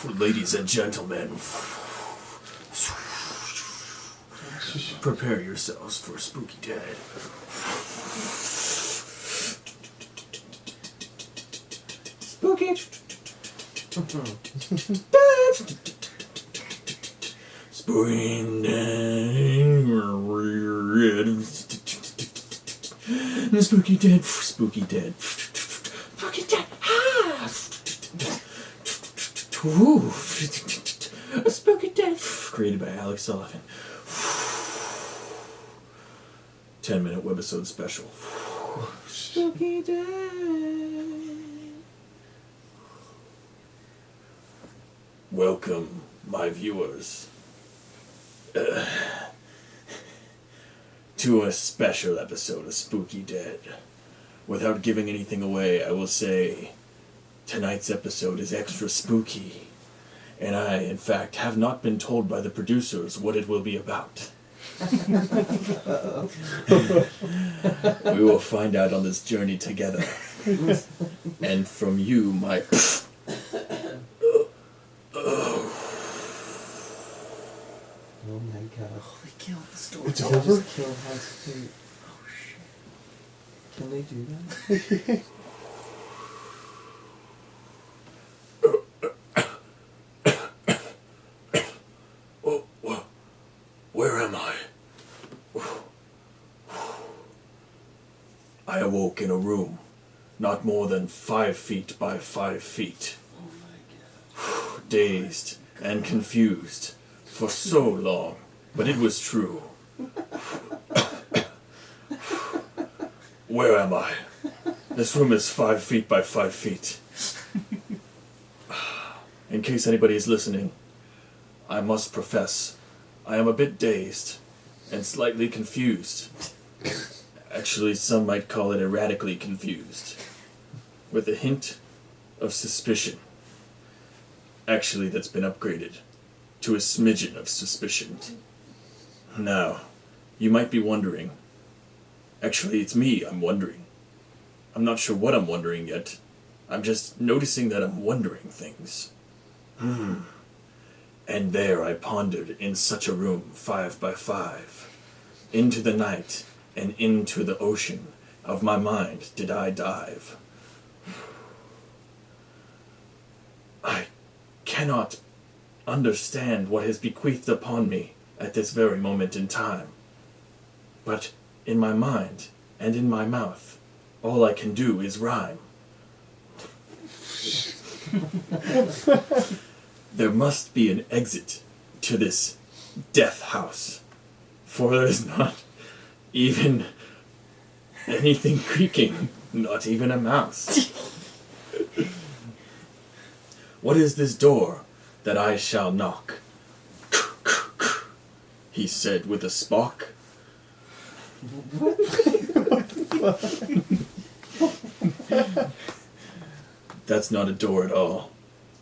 Ladies and gentlemen, prepare yourselves for Spooky Dead. Spooky Spooky Dead. Spooky Dead. Spooky Dead. Spooky Dead. Ooh. Spooky Dead. Created by Alex Sullivan. 10-minute webisode special. Spooky Dead. Welcome, my viewers, to a special episode of Spooky Dead. Without giving anything away, I will say tonight's episode is extra spooky, and I, in fact, have not been told by the producers what it will be about. We will find out on this journey together. And from you, my... Oh my god. Oh, they killed the story. It's over? Kill has to do. Oh shit. Can they do that? Where am I? I awoke in a room, not more than 5 feet by 5 feet. Oh my god. Dazed and confused for so long, but it was true. Where am I? This room is 5 feet by 5 feet. In case anybody is listening, I must profess, I am a bit dazed and slightly confused. Actually, some might call it erratically confused, with a hint of suspicion. Actually, that's been upgraded to a smidgen of suspicion. Now, you might be wondering. Actually, it's me I'm wondering. I'm not sure what I'm wondering yet. I'm just noticing that I'm wondering things. And there I pondered in such a room, 5 by 5. Into the night and into the ocean of my mind did I dive. I cannot understand what is bequeathed upon me at this very moment in time. But in my mind and in my mouth, all I can do is rhyme. There must be an exit to this death house, for there is not even anything creaking, not even a mouse. What is this door that I shall knock? He said with a spock. That's not a door at all.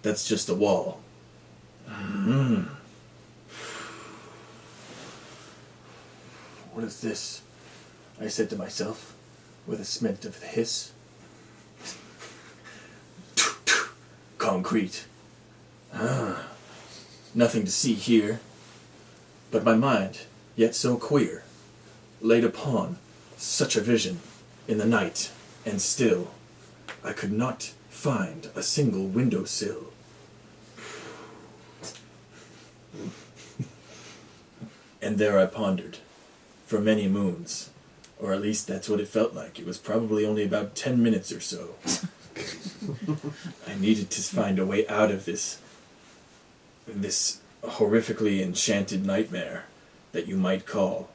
That's just a wall. What is this? I said to myself, with a smint of the hiss. Concrete. Nothing to see here. But my mind, yet so queer, laid upon such a vision in the night, and still I could not find a single windowsill. And there I pondered, for many moons, or at least that's what it felt like. It was probably only about 10 minutes or so. I needed to find a way out of this horrifically enchanted nightmare that you might call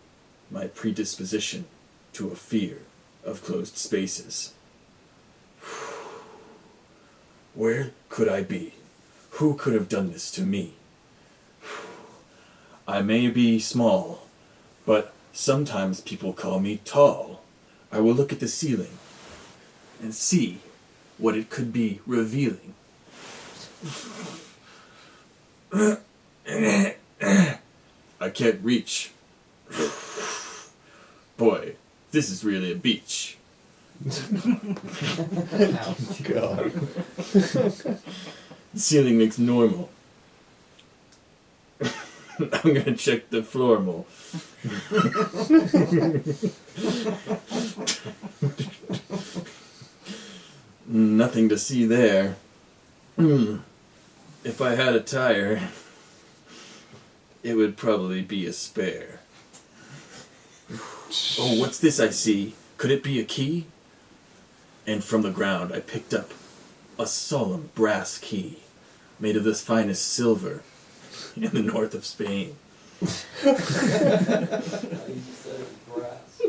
my predisposition to a fear of closed spaces. Where could I be? Who could have done this to me? I may be small, but sometimes people call me tall. I will look at the ceiling and see what it could be revealing. I can't reach. Boy, this is really a beach. God. The ceiling looks normal, I'm gonna check the floor more. Nothing to see there. If I had a tire, it would probably be a spare. Oh, what's this I see? Could it be a key? And from the ground I picked up a solemn brass key, made of the finest silver in the north of Spain. You said brass.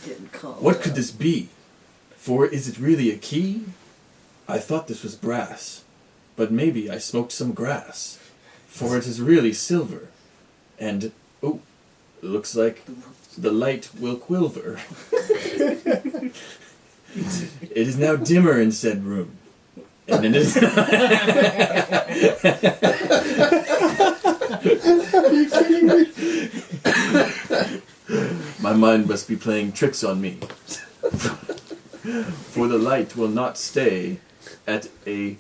Getting called What out. could this be? For is it really a key? I thought this was brass, but maybe I smoked some grass, for it is really silver. And, oh, looks like the light will quilver. It is now dimmer in said room. And it is... My mind must be playing tricks on me. For the light will not stay at the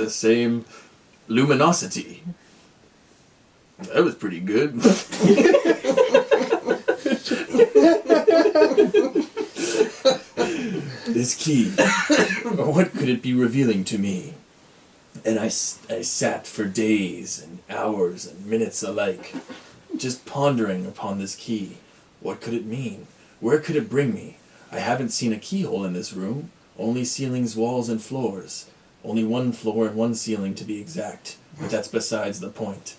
same luminosity. That was pretty good. This key, what could it be revealing to me? And I sat for days and hours and minutes alike, just pondering upon this key. What could it mean? Where could it bring me? I haven't seen a keyhole in this room, only ceilings, walls, and floors. Only one floor and one ceiling to be exact, but that's besides the point.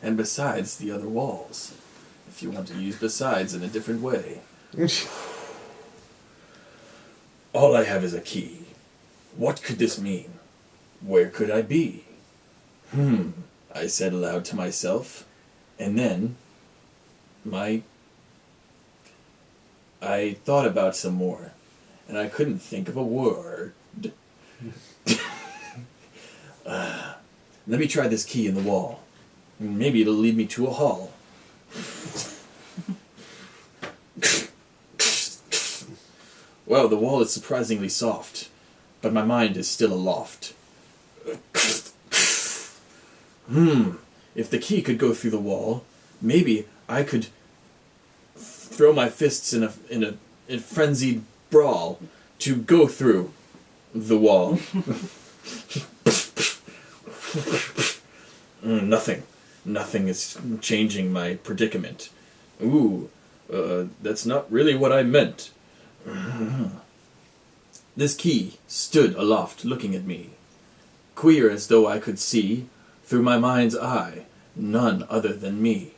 And besides the other walls, if you want to use besides in a different way. All I have is a key. What could this mean? Where could I be? I said aloud to myself, and then I thought about some more, and I couldn't think of a word. Let me try this key in the wall. Maybe it'll lead me to a hall. Well, the wall is surprisingly soft, but my mind is still aloft. If the key could go through the wall, maybe I could throw my fists in a frenzied brawl to go through the wall. Nothing is changing my predicament. That's not really what I meant. This key stood aloft looking at me, queer as though I could see, through my mind's eye, none other than me.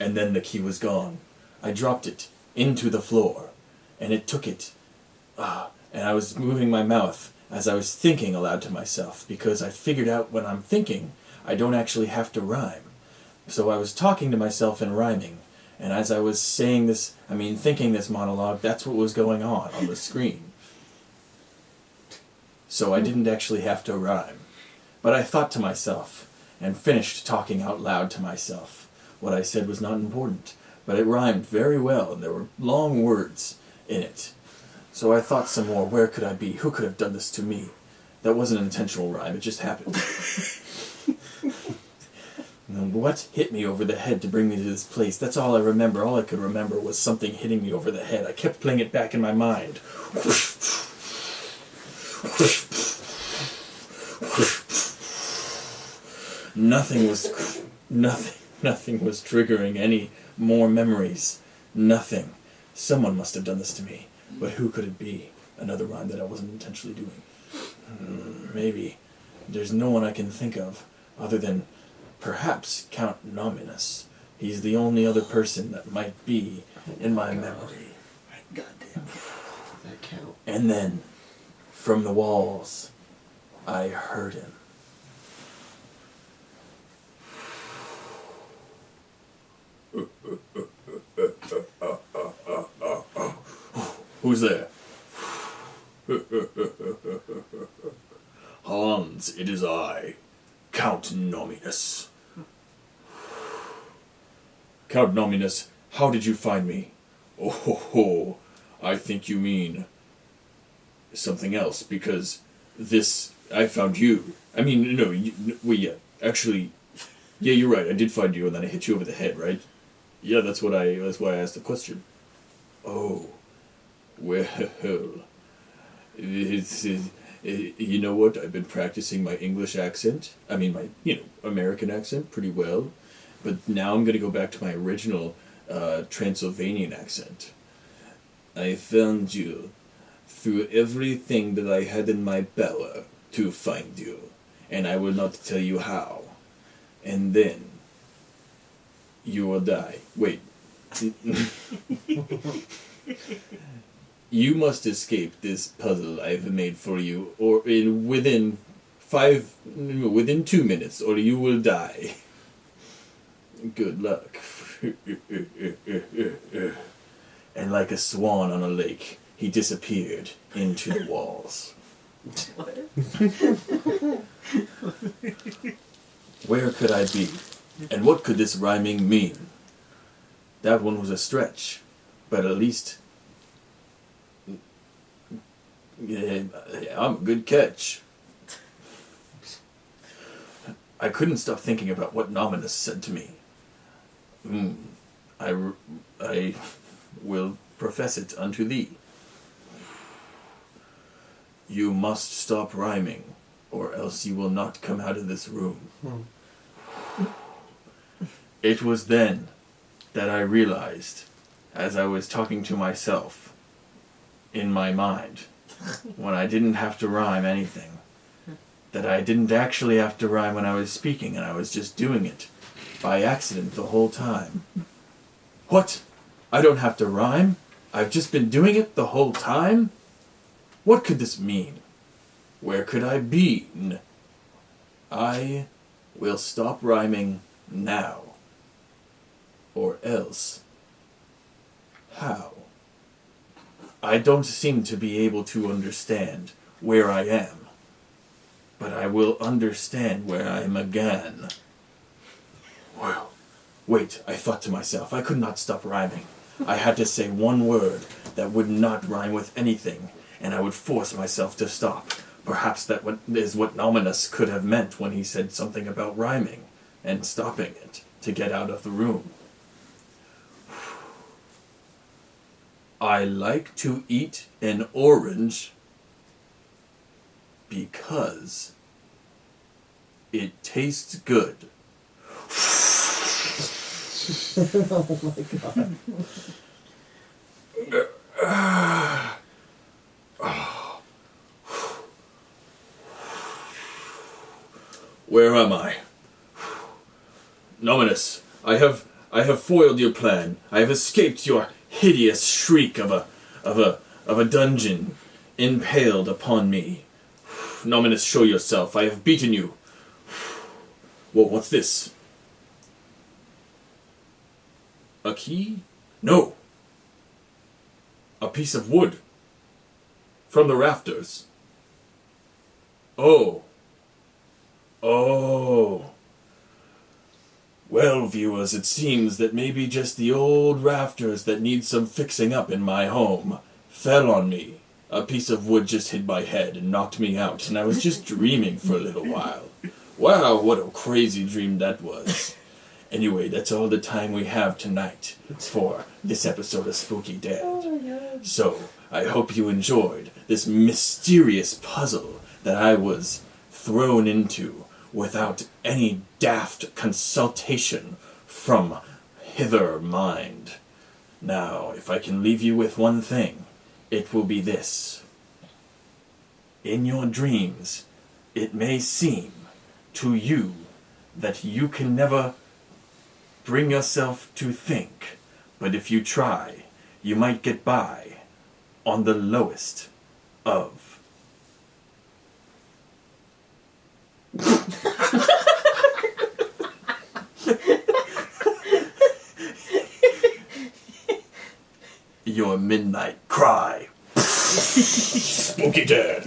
And then the key was gone. I dropped it into the floor, and it took it. And I was moving my mouth as I was thinking aloud to myself, because I figured out when I'm thinking, I don't actually have to rhyme. So I was talking to myself and rhyming, and as I was saying this, thinking this monologue, that's what was going on the screen. So I didn't actually have to rhyme. But I thought to myself, and finished talking out loud to myself. What I said was not important, but it rhymed very well, and there were long words in it. So I thought some more. Where could I be? Who could have done this to me? That wasn't an intentional rhyme, it just happened. And what hit me over the head to bring me to this place? That's all I remember. All I could remember was something hitting me over the head. I kept playing it back in my mind. Nothing was triggering any more memories. Nothing. Someone must have done this to me. But who could it be? Another rhyme that I wasn't intentionally doing. Maybe. There's no one I can think of other than perhaps Count Nominus. He's the only other person that might be in my memory. Goddamn. That count. And then, from the walls, I heard him. Who's there? Hans, it is I, Count Nominus. Count Nominus, how did you find me? Oh, I think you mean something else, because I found you. I mean, no, yeah, actually, yeah, you're right, I did find you, and then I hit you over the head, right? Yeah, that's why I asked the question. Oh, well, you know what, I've been practicing my English accent, I mean my, American accent pretty well, but now I'm gonna go back to my original, Transylvanian accent. I found you through everything that I had in my power to find you, and I will not tell you how. And then you will die. Wait. You must escape this puzzle I've made for you, or within 2 minutes, or you will die. Good luck. And like a swan on a lake, he disappeared into the walls. What? Where could I be? And what could this rhyming mean? That one was a stretch, but at least I'm a good catch. I couldn't stop thinking about what Nominus said to me. I will profess it unto thee. You must stop rhyming, or else you will not come out of this room. It was then that I realized, as I was talking to myself in my mind, when I didn't have to rhyme anything, that I didn't actually have to rhyme when I was speaking, and I was just doing it by accident the whole time. What? I don't have to rhyme? I've just been doing it the whole time? What could this mean? Where could I be? I will stop rhyming now. Or else. How? I don't seem to be able to understand where I am, but I will understand where I am again. Well, wait, I thought to myself, I could not stop rhyming. I had to say one word that would not rhyme with anything, and I would force myself to stop. Perhaps that is what Nominus could have meant when he said something about rhyming and stopping it to get out of the room. I like to eat an orange because it tastes good. Oh my god. Where am I? Nominus, I have foiled your plan. I have escaped your hideous shriek of a dungeon impaled upon me. Nominus, show yourself. I have beaten you. Whoa, what's this? A key? No. A piece of wood. From the rafters. Oh. Oh. Well, viewers, it seems that maybe just the old rafters that need some fixing up in my home fell on me. A piece of wood just hit my head and knocked me out, and I was just dreaming for a little while. Wow, what a crazy dream that was. Anyway, that's all the time we have tonight for this episode of Spooky Dead. Oh my god. So, I hope you enjoyed this mysterious puzzle that I was thrown into without any daft consultation from hither mind. Now, if I can leave you with one thing, it will be this. In your dreams, it may seem to you that you can never bring yourself to think, but if you try, you might get by on the lowest of your midnight cry. Spooky Dead.